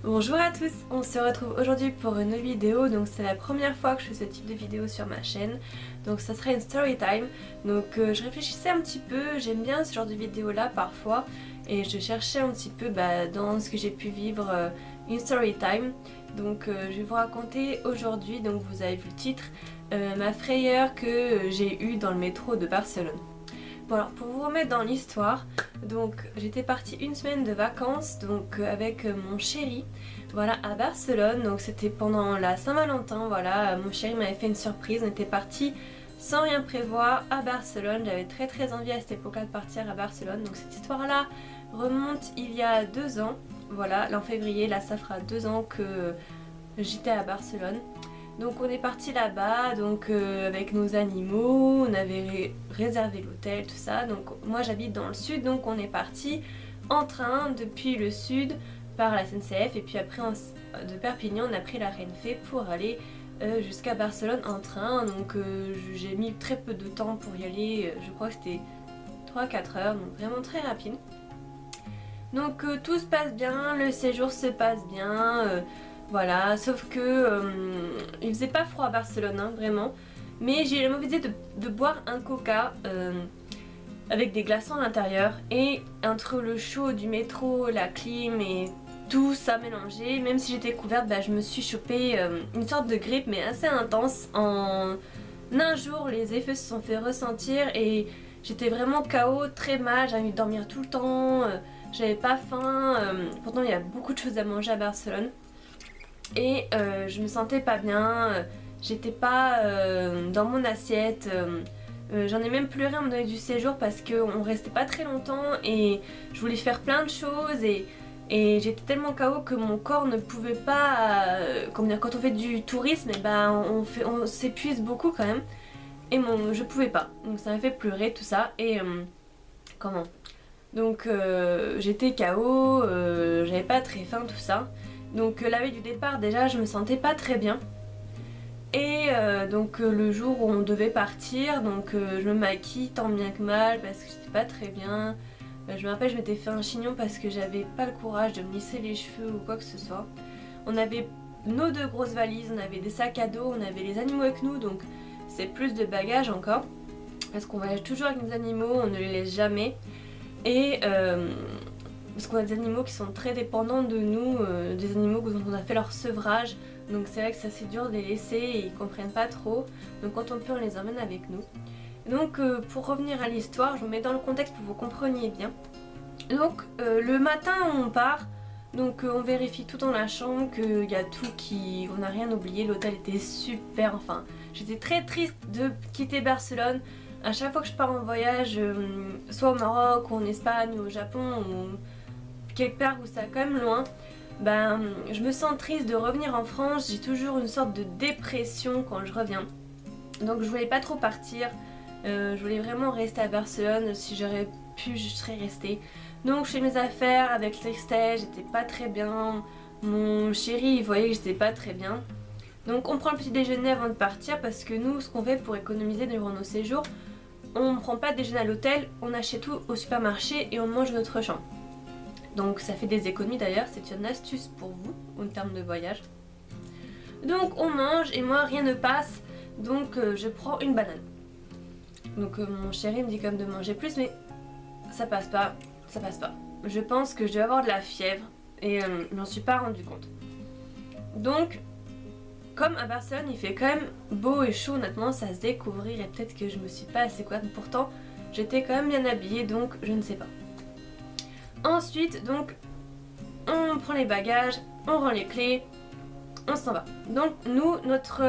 Bonjour à tous, on se retrouve aujourd'hui pour une vidéo. Donc c'est la première fois que je fais ce type de vidéo sur ma chaîne. Donc ça sera une story time. Donc je réfléchissais un petit peu, j'aime bien ce genre de vidéo là parfois. Et je cherchais un petit peu dans ce que j'ai pu vivre une story time. Donc je vais vous raconter aujourd'hui, donc vous avez vu le titre, ma frayeur que j'ai eue dans le métro de Barcelone. Bon alors pour vous remettre dans l'histoire, donc j'étais partie une semaine de vacances donc avec mon chéri, voilà, à Barcelone. Donc c'était pendant la Saint-Valentin, voilà, mon chéri m'avait fait une surprise, on était partis sans rien prévoir à Barcelone. J'avais très envie à cette époque-là de partir à Barcelone. Donc cette histoire-là remonte il y a 2 ans, voilà, là en février, là ça fera 2 ans que j'étais à Barcelone. Donc on est parti là-bas, donc avec nos animaux, on avait réservé l'hôtel, tout ça. Donc moi j'habite dans le sud, donc on est parti en train depuis le sud par la SNCF. Et puis après de Perpignan on a pris la Renfe pour aller jusqu'à Barcelone en train. Donc j'ai mis très peu de temps pour y aller, je crois que c'était 3-4 heures, donc vraiment très rapide. Donc tout se passe bien, le séjour se passe bien. Voilà, sauf que il faisait pas froid à Barcelone, hein, vraiment. Mais j'ai eu la mauvaise idée de boire un coca avec des glaçons à l'intérieur. Et entre le chaud du métro, la clim et tout ça mélangé, même si j'étais couverte, je me suis chopé une sorte de grippe mais assez intense. En un jour, les effets se sont fait ressentir et j'étais vraiment KO, très mal, j'avais envie de dormir tout le temps, j'avais pas faim. Pourtant il y a beaucoup de choses à manger à Barcelone. Et je me sentais pas bien, j'étais pas dans mon assiette, j'en ai même pleuré à un moment donné du séjour parce qu'on restait pas très longtemps et je voulais faire plein de choses et j'étais tellement KO que mon corps ne pouvait pas, comment dire, quand on fait du tourisme, on s'épuise beaucoup quand même et je pouvais pas, donc ça m'a fait pleurer tout ça et comment donc j'étais KO, j'avais pas très faim, tout ça. Donc la veille du départ déjà je me sentais pas très bien. Et donc le jour où on devait partir, donc je me maquille tant bien que mal parce que j'étais pas très bien. Je me rappelle, je m'étais fait un chignon parce que j'avais pas le courage de me lisser les cheveux ou quoi que ce soit. On avait nos 2 grosses valises, on avait des sacs à dos, on avait les animaux avec nous, donc c'est plus de bagages encore. Parce qu'on voyage toujours avec nos animaux, on ne les laisse jamais. Et parce qu'on a des animaux qui sont très dépendants de nous, des animaux dont on a fait leur sevrage. Donc c'est vrai que c'est assez dur de les laisser et ils comprennent pas trop. Donc quand on peut, on les emmène avec nous. Donc pour revenir à l'histoire, je vous mets dans le contexte pour que vous compreniez bien. Donc le matin on part, donc on vérifie tout dans la chambre, qu'il y a tout, on n'a rien oublié. L'hôtel était super, enfin j'étais très triste de quitter Barcelone. À chaque fois que je pars en voyage, soit au Maroc ou en Espagne ou au Japon ou quelque part où c'est quand même loin, je me sens triste de revenir en France. J'ai toujours une sorte de dépression quand je reviens. Donc je voulais pas trop partir, je voulais vraiment rester à Barcelone. Si j'aurais pu, je serais restée. Donc je fais mes affaires avec Christelle, j'étais pas très bien. Mon chéri il voyait que j'étais pas très bien. Donc on prend le petit déjeuner avant de partir parce que nous ce qu'on fait pour économiser durant nos séjours, on ne prend pas de déjeuner à l'hôtel, on achète tout au supermarché et on mange de notre chambre. Donc ça fait des économies d'ailleurs, c'est une astuce pour vous en termes de voyage. Donc on mange et moi rien ne passe, donc je prends une banane. Donc mon chéri me dit quand même de manger plus, mais ça passe pas, ça passe pas. Je pense que je dois avoir de la fièvre et je m'en suis pas rendu compte. Donc comme à Barcelone il fait quand même beau et chaud, honnêtement ça se découvrir et peut-être que je me suis pas assez couverte, pourtant j'étais quand même bien habillée, donc je ne sais pas. Ensuite donc on prend les bagages, on rend les clés, on s'en va. Donc nous notre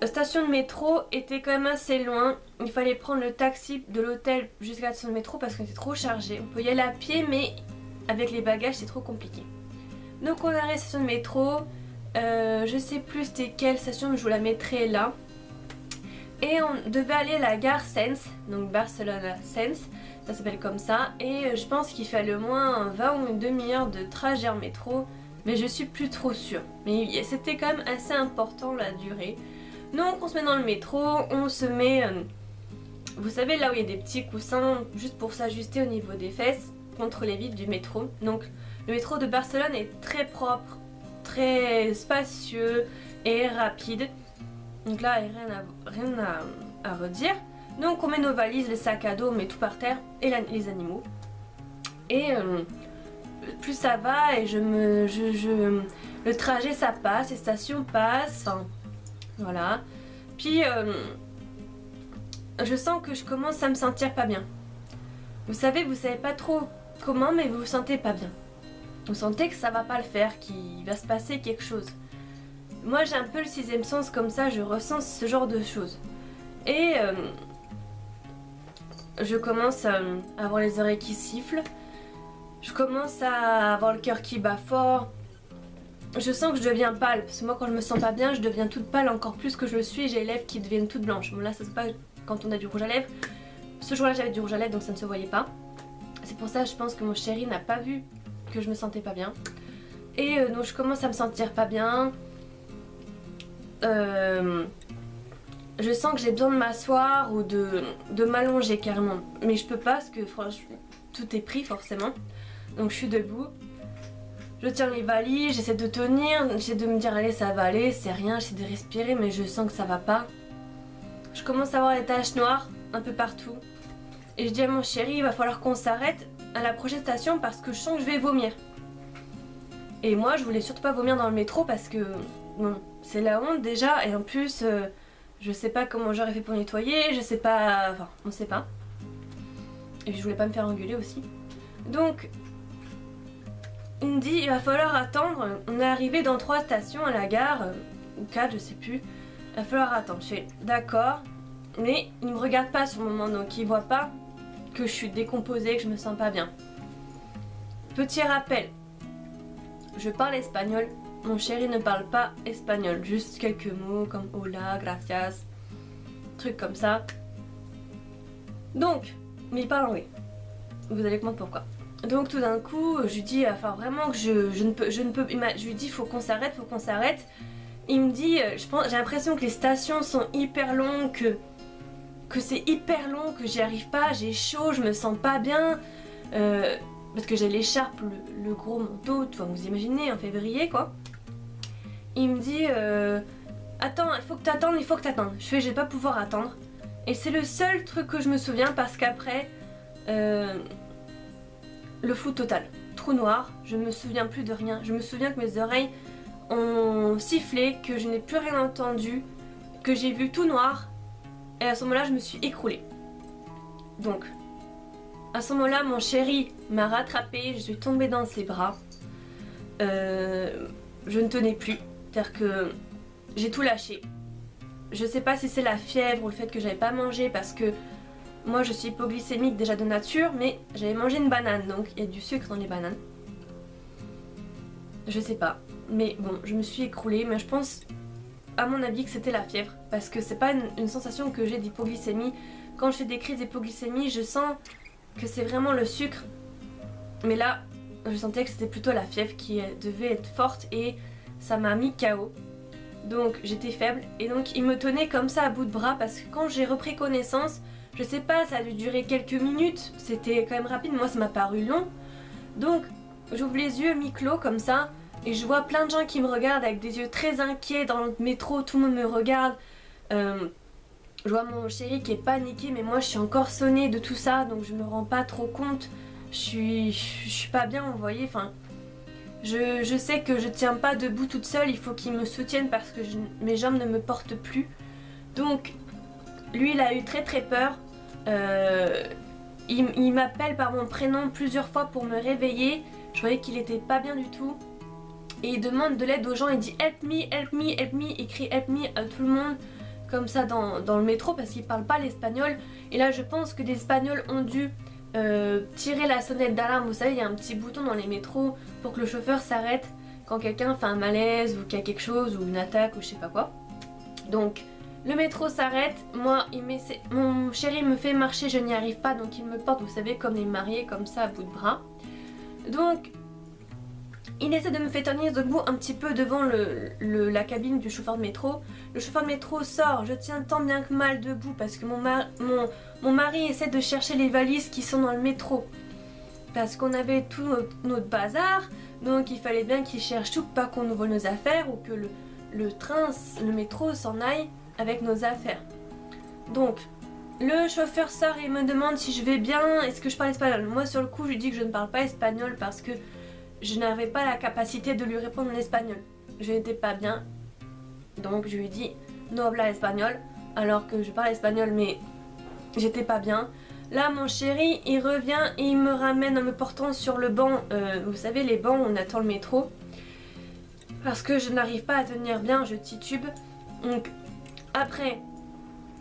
station de métro était quand même assez loin. Il fallait prendre le taxi de l'hôtel jusqu'à la station de métro parce qu'on était trop chargé. On peut y aller à pied mais avec les bagages c'est trop compliqué. Donc on arrive à la station de métro, je sais plus c'était quelle station mais je vous la mettrai là. Et on devait aller à la gare Sens, donc Barcelona Sens, ça s'appelle comme ça. Et je pense qu'il fallait au moins 20 ou une demi-heure de trajet en métro, mais je suis plus trop sûre. Mais c'était quand même assez important la durée. Donc on se met dans le métro, on se met, vous savez là où il y a des petits coussins juste pour s'ajuster au niveau des fesses. contre les vitres du métro. Donc le métro de Barcelone est très propre, très spacieux et rapide. Donc là, il n'y a rien à redire. Donc on met nos valises, les sacs à dos, on met tout par terre et les animaux. Et plus ça va et le trajet ça passe, les stations passent, enfin voilà. Puis je sens que je commence à me sentir pas bien. Vous savez pas trop comment, mais vous vous sentez pas bien. Vous sentez que ça va pas le faire, qu'il va se passer quelque chose. Moi j'ai un peu le sixième sens comme ça, je ressens ce genre de choses. Et je commence à avoir les oreilles qui sifflent. Je commence à avoir le cœur qui bat fort. Je sens que je deviens pâle, parce que moi quand je me sens pas bien, je deviens toute pâle encore plus que je le suis. J'ai les lèvres qui deviennent toutes blanches. Bon là ça se passe quand on a du rouge à lèvres. Ce jour-là j'avais du rouge à lèvres donc ça ne se voyait pas. C'est pour ça je pense que mon chéri n'a pas vu que je me sentais pas bien. Et donc je commence à me sentir pas bien. Je sens que j'ai besoin de m'asseoir ou de m'allonger carrément. Mais je peux pas parce que franchement tout est pris forcément. Donc je suis debout. Je tiens les valises, j'essaie de tenir, j'essaie de me dire allez ça va aller, c'est rien, j'essaie de respirer mais je sens que ça va pas. Je commence à avoir des taches noires un peu partout. Et je dis à mon chéri il va falloir qu'on s'arrête à la prochaine station parce que je sens que je vais vomir. Et moi je voulais surtout pas vomir dans le métro parce que bon, c'est la honte déjà et en plus je sais pas comment j'aurais fait pour nettoyer, je sais pas, enfin on sait pas. Et puis je voulais pas me faire engueuler aussi. Donc il me dit il va falloir attendre, on est arrivé dans 3 stations à la gare, ou 4 je sais plus, il va falloir attendre. Je fais d'accord, mais il me regarde pas sur le moment donc il voit pas que je suis décomposée, que je me sens pas bien. Petit rappel, je parle espagnol, mon chéri ne parle pas espagnol, juste quelques mots comme hola, gracias, trucs comme ça. Donc, mais il parle anglais, vous allez comprendre pourquoi. Donc tout d'un coup, je lui dis, enfin vraiment que je ne peux, je lui dis faut qu'on s'arrête, faut qu'on s'arrête. Il me dit, j'ai l'impression que les stations sont hyper longues, que c'est hyper long, que j'y arrive pas, j'ai chaud, je me sens pas bien. Parce que j'ai l'écharpe, le gros manteau, enfin, vous imaginez, en février quoi. Il me dit, attends, il faut que t'attendes, il faut que t'attendes. Je fais, je vais pas pouvoir attendre. Et c'est le seul truc que je me souviens parce qu'après... le flou total, trou noir, je me souviens plus de rien, je me souviens que mes oreilles ont sifflé, que je n'ai plus rien entendu, que j'ai vu tout noir et à ce moment-là je me suis écroulée. Donc à ce moment-là mon chéri m'a rattrapée, je suis tombée dans ses bras, je ne tenais plus, c'est-à-dire que j'ai tout lâché. Je sais pas si c'est la fièvre ou le fait que j'avais pas mangé parce que moi je suis hypoglycémique déjà de nature, mais j'avais mangé une banane, donc il y a du sucre dans les bananes. Je sais pas, mais bon, je me suis écroulée, mais je pense à mon avis que c'était la fièvre, parce que c'est pas une sensation que j'ai d'hypoglycémie. Quand je fais des crises d'hypoglycémie, je sens que c'est vraiment le sucre, mais là, je sentais que c'était plutôt la fièvre qui devait être forte et ça m'a mis KO. Donc j'étais faible et donc il me tenait comme ça à bout de bras parce que quand j'ai repris connaissance, je sais pas, ça a dû durer quelques minutes, c'était quand même rapide, moi ça m'a paru long. Donc j'ouvre les yeux mi-clos comme ça et je vois plein de gens qui me regardent avec des yeux très inquiets dans le métro, tout le monde me regarde. Je vois mon chéri qui est paniqué mais moi je suis encore sonnée de tout ça donc je me rends pas trop compte. Je suis pas bien, vous voyez, enfin... Je sais que je tiens pas debout toute seule, il faut qu'il me soutienne parce que mes jambes ne me portent plus. Donc lui il a eu très très peur. Il m'appelle par mon prénom plusieurs fois pour me réveiller. Je voyais qu'il était pas bien du tout. Et il demande de l'aide aux gens, il dit help me, help me, help me, il crie help me à tout le monde comme ça dans le métro parce qu'il parle pas l'espagnol. Et là je pense que des Espagnols ont dû tirer la sonnette d'alarme. Vous savez il y a un petit bouton dans les métros pour que le chauffeur s'arrête quand quelqu'un fait un malaise ou qu'il y a quelque chose ou une attaque ou je sais pas quoi. Donc le métro s'arrête, moi mon chéri me fait marcher, je n'y arrive pas donc il me porte, vous savez comme les mariés comme ça à bout de bras. Donc il essaie de me faire tenir debout un petit peu devant la cabine du chauffeur de métro. Le chauffeur de métro sort, je tiens tant bien que mal debout parce que mon mari essaie de chercher les valises qui sont dans le métro. parce qu'on avait tout notre bazar, donc il fallait bien qu'il cherche tout, pas qu'on nous vole nos affaires ou que le métro s'en aille avec nos affaires. Donc le chauffeur sort et me demande si je vais bien, est-ce que je parle espagnol. Moi sur le coup je lui dis que je ne parle pas espagnol parce que je n'avais pas la capacité de lui répondre en espagnol. Je n'étais pas bien, donc je lui dis no habla espagnol, alors que je parle espagnol mais j'étais pas bien. Là mon chéri il revient et il me ramène en me portant sur le banc, vous savez les bancs où on attend le métro, parce que je n'arrive pas à tenir bien, je titube. Donc après,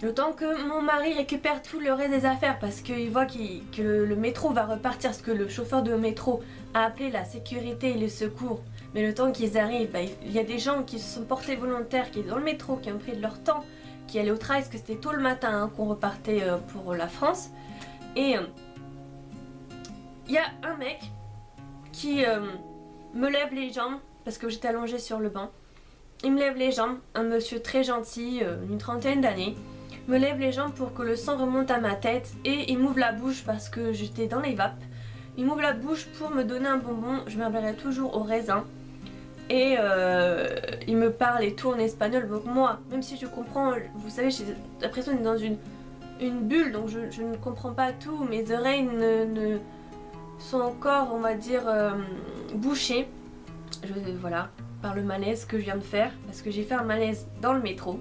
le temps que mon mari récupère tout le reste des affaires parce qu'il voit que le métro va repartir, parce que le chauffeur de métro a appelé la sécurité et les secours, mais le temps qu'ils arrivent, il y a des gens qui se sont portés volontaires, qui étaient dans le métro, qui ont pris de leur temps, qui allaient au travail, parce que c'était tôt le matin hein, qu'on repartait pour la France. Et il y a un mec qui me lève les jambes, parce que j'étais allongée sur le banc. Il me lève les jambes, un monsieur très gentil, une trentaine d'années, me lève les jambes pour que le sang remonte à ma tête et il m'ouvre la bouche parce que j'étais dans les vapes. Il m'ouvre la bouche pour me donner un bonbon, je m'appellerai toujours au raisin. Et il me parle et tout en espagnol, donc moi, même si je comprends, vous savez, j'ai l'impression d'être dans une bulle, donc je ne comprends pas tout, mes oreilles ne sont encore, on va dire, bouchées. Voilà, par le malaise que je viens de faire, parce que j'ai fait un malaise dans le métro,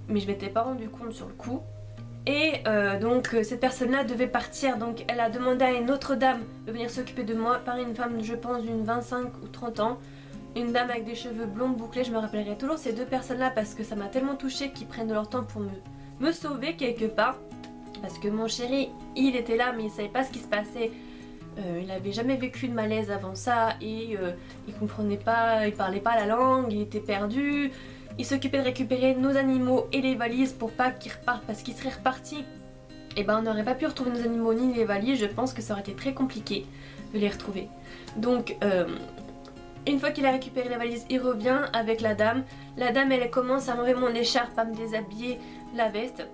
mais je m'étais pas rendu compte sur le coup. Et donc cette personne-là devait partir, donc elle a demandé à une autre dame de venir s'occuper de moi, pareil une femme je pense d'une 25 ou 30 ans, une dame avec des cheveux blonds bouclés, je me rappellerai toujours ces deux personnes-là parce que ça m'a tellement touchée qu'ils prennent de leur temps pour me sauver quelque part, parce que mon chéri il était là mais il savait pas ce qui se passait. Il avait jamais vécu de malaise avant ça et il comprenait pas, il parlait pas la langue, il était perdu. Il s'occupait de récupérer nos animaux et les valises pour pas qu'ils repartent, parce qu'ils seraient repartis. Et ben on n'aurait pas pu retrouver nos animaux ni les valises, je pense que ça aurait été très compliqué de les retrouver. Donc une fois qu'il a récupéré les valises, il revient avec la dame. La dame elle commence à m'enlever mon écharpe, à me déshabiller la veste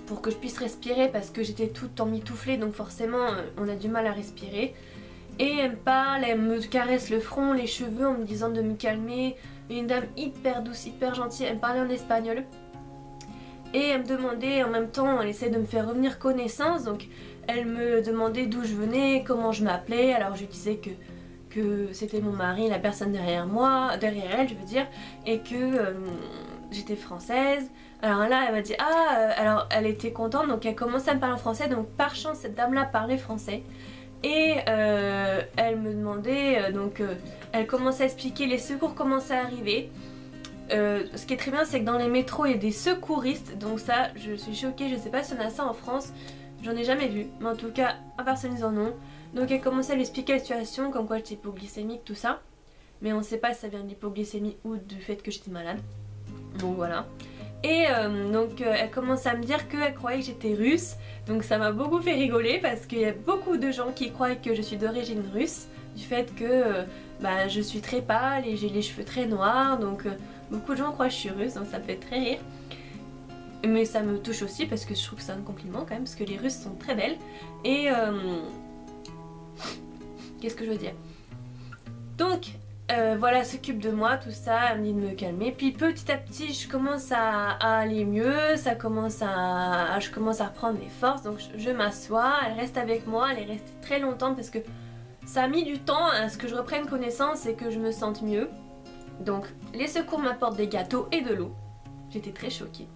pour que je puisse respirer parce que j'étais toute emmitouflée, donc forcément on a du mal à respirer. Et elle me parle, elle me caresse le front, les cheveux en me disant de me calmer. Une dame hyper douce, hyper gentille, elle me parlait en espagnol. Et elle me demandait, en même temps elle essayait de me faire revenir connaissance, donc elle me demandait d'où je venais, comment je m'appelais, alors je lui disais que c'était mon mari, la personne derrière moi, derrière elle je veux dire, et que j'étais française. Alors là elle m'a dit alors elle était contente, donc elle commençait à me parler en français, donc par chance cette dame là parlait français. Et elle me demandait, elle commençait à expliquer, les secours commençaient à arriver. Ce qui est très bien c'est que dans les métros il y a des secouristes, donc ça je suis choquée, je sais pas si on a ça en France, j'en ai jamais vu, mais en tout cas à personne ils en ont. Donc elle commençait à lui expliquer la situation, comme quoi j'étais hypoglycémique, tout ça. Mais on sait pas si ça vient de l'hypoglycémie ou du fait que j'étais malade. Donc voilà. Et elle commence à me dire qu'elle croyait que j'étais russe. Donc ça m'a beaucoup fait rigoler parce qu'il y a beaucoup de gens qui croient que je suis d'origine russe. Du fait que je suis très pâle et j'ai les cheveux très noirs. Donc beaucoup de gens croient que je suis russe, donc ça me fait très rire. Mais ça me touche aussi parce que je trouve que c'est un compliment quand même, parce que les Russes sont très belles. Et qu'est-ce que je veux dire? Donc voilà, elle s'occupe de moi, tout ça, elle me dit de me calmer. Puis petit à petit je commence à aller mieux, je commence à reprendre des forces. Donc je m'assois, elle reste avec moi, elle est restée très longtemps parce que ça a mis du temps à ce que je reprenne connaissance et que je me sente mieux. Donc les secours m'apportent des gâteaux et de l'eau. J'étais très choquée.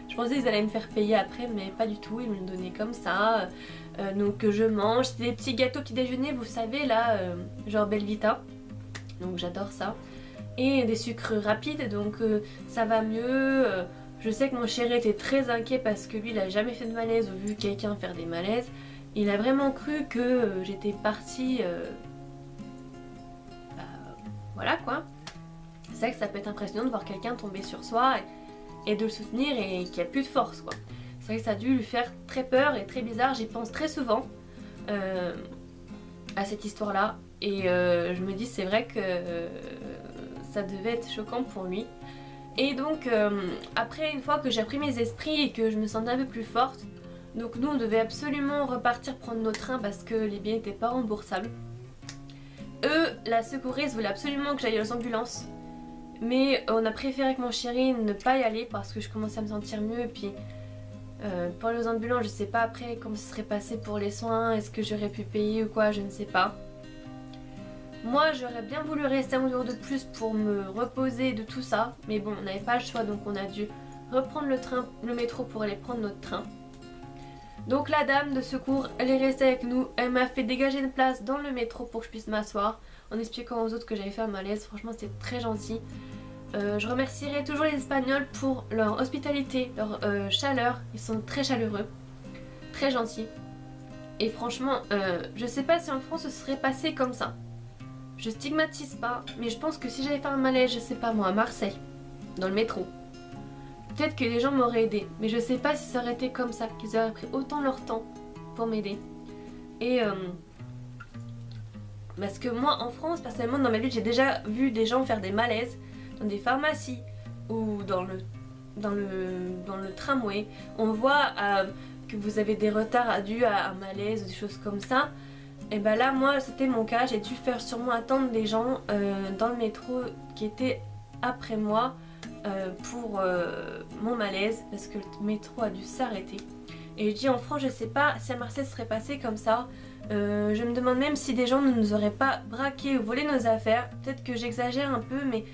Je pensais qu'ils allaient me faire payer après, mais pas du tout, ils me le donnaient comme ça. Donc je mange, c'est des petits gâteaux petit déjeuner, vous savez là, genre Belvita. Donc j'adore ça. Et des sucres rapides, donc ça va mieux. Je sais que mon chéri était très inquiet parce que lui il a jamais fait de malaise ou vu quelqu'un faire des malaises. Il a vraiment cru que j'étais partie... voilà quoi. C'est vrai que ça peut être impressionnant de voir quelqu'un tomber sur soi et de le soutenir et qu'il n'y a plus de force quoi. C'est vrai que ça a dû lui faire très peur et très bizarre, j'y pense très souvent à cette histoire là. Et je me dis c'est vrai que ça devait être choquant pour lui. Et donc après une fois que j'ai repris mes esprits et que je me sentais un peu plus forte, Donc nous on devait absolument repartir prendre nos trains parce que les billets n'étaient pas remboursables. Eux, la secouriste voulait absolument que j'aille aux ambulances. Mais on a préféré avec mon chéri ne pas y aller parce que je commençais à me sentir mieux. Et puis pour les ambulances, je sais pas après comment ce serait passé pour les soins. Est-ce que j'aurais pu payer ou quoi, je ne sais pas. Moi j'aurais bien voulu rester un jour de plus pour me reposer de tout ça. Mais bon, on n'avait pas le choix donc on a dû reprendre le métro pour aller prendre notre train. Donc la dame de secours, elle est restée avec nous, elle m'a fait dégager une place dans le métro pour que je puisse m'asseoir en expliquant aux autres que j'avais fait un malaise. Franchement c'était très gentil. Je remercierai toujours les Espagnols pour leur hospitalité, leur chaleur, ils sont très chaleureux, très gentils. Et franchement, je sais pas si en France ce serait passé comme ça. Je stigmatise pas, mais je pense que si j'avais fait un malaise, je sais pas moi, à Marseille, dans le métro, peut-être que les gens m'auraient aidé, mais je sais pas si ça aurait été comme ça, qu'ils auraient pris autant leur temps pour m'aider. Et parce que moi en France, personnellement dans ma vie, j'ai déjà vu des gens faire des malaises dans des pharmacies ou dans le tramway. On voit que vous avez des retards dus à un malaise ou des choses comme ça. Et ben là moi c'était mon cas, j'ai dû faire sûrement attendre des gens dans le métro qui étaient après moi. Pour mon malaise parce que le métro a dû s'arrêter. Et je dis en France je sais pas si à Marseille ce serait passé comme ça. Je me demande même si des gens ne nous auraient pas braqué ou volé nos affaires. Peut-être que j'exagère un peu mais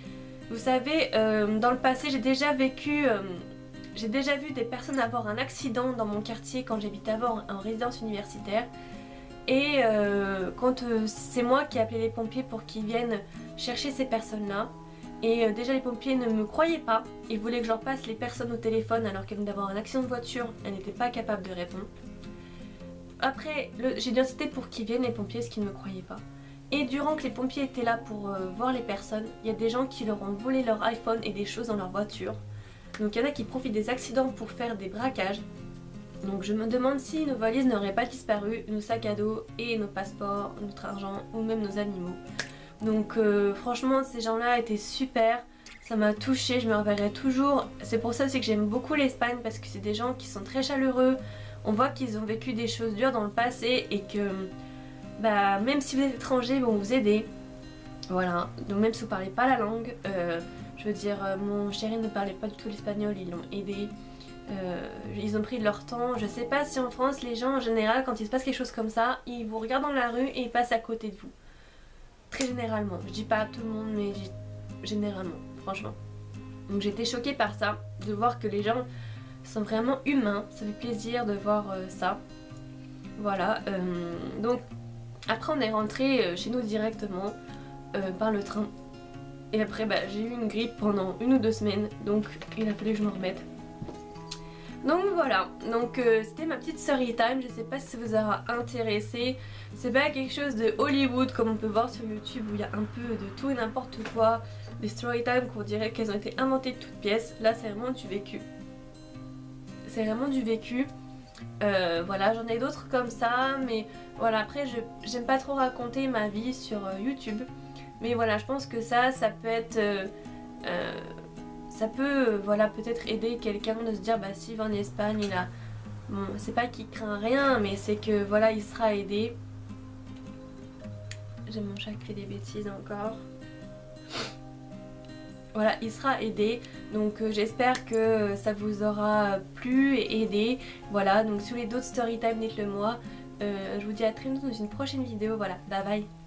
vous savez dans le passé j'ai déjà vu des personnes avoir un accident dans mon quartier quand j'habitais avant en résidence universitaire. Et quand c'est moi qui ai appelé les pompiers pour qu'ils viennent chercher ces personnes là. Et déjà les pompiers ne me croyaient pas, ils voulaient que je leur passe les personnes au téléphone alors qu'elles venaient d'avoir un accident de voiture, elles n'étaient pas capables de répondre. Après j'ai dû inciter pour qu'ils viennent les pompiers parce qu'ils ne me croyaient pas. Et durant que les pompiers étaient là pour voir les personnes, il y a des gens qui leur ont volé leur iPhone et des choses dans leur voiture. Donc il y en a qui profitent des accidents pour faire des braquages. Donc je me demande si nos valises n'auraient pas disparu, nos sacs à dos et nos passeports, notre argent ou même nos animaux. Donc franchement ces gens-là étaient super, ça m'a touchée, je me reverrai toujours. C'est pour ça aussi que j'aime beaucoup l'Espagne parce que c'est des gens qui sont très chaleureux. On voit qu'ils ont vécu des choses dures dans le passé et que bah, même si vous êtes étranger ils vont vous aider. Voilà, donc même si vous parlez pas la langue, je veux dire mon chéri ne parlait pas du tout l'espagnol, ils l'ont aidé. Ils ont pris de leur temps. Je sais pas si en France les gens en général quand il se passe quelque chose comme ça, ils vous regardent dans la rue et ils passent à côté de vous. Très généralement, je dis pas à tout le monde mais généralement, franchement. Donc j'ai été choquée par ça, de voir que les gens sont vraiment humains, ça fait plaisir de voir ça. Voilà, donc après on est rentré chez nous directement par le train. Et après bah, j'ai eu une grippe pendant 1 ou 2 semaines, donc il a fallu que je me remette. Donc voilà, donc c'était ma petite story time, je sais pas si ça vous aura intéressé. C'est pas quelque chose de Hollywood comme on peut voir sur YouTube où il y a un peu de tout et n'importe quoi. Des story time qu'on dirait qu'elles ont été inventées de toutes pièces. Là c'est vraiment du vécu. C'est vraiment du vécu. Voilà, j'en ai d'autres comme ça, mais voilà, après j'aime pas trop raconter ma vie sur YouTube. Mais voilà, je pense que ça peut être... ça peut voilà, peut-être aider quelqu'un de se dire bah s'il va en Espagne il a... Bon c'est pas qu'il craint rien mais c'est que voilà il sera aidé. J'ai mon chat qui fait des bêtises encore. Voilà il sera aidé donc j'espère que ça vous aura plu et aidé. Voilà donc si vous voulez d'autres story time dites-le moi. Je vous dis à très bientôt dans une prochaine vidéo. Voilà bye bye.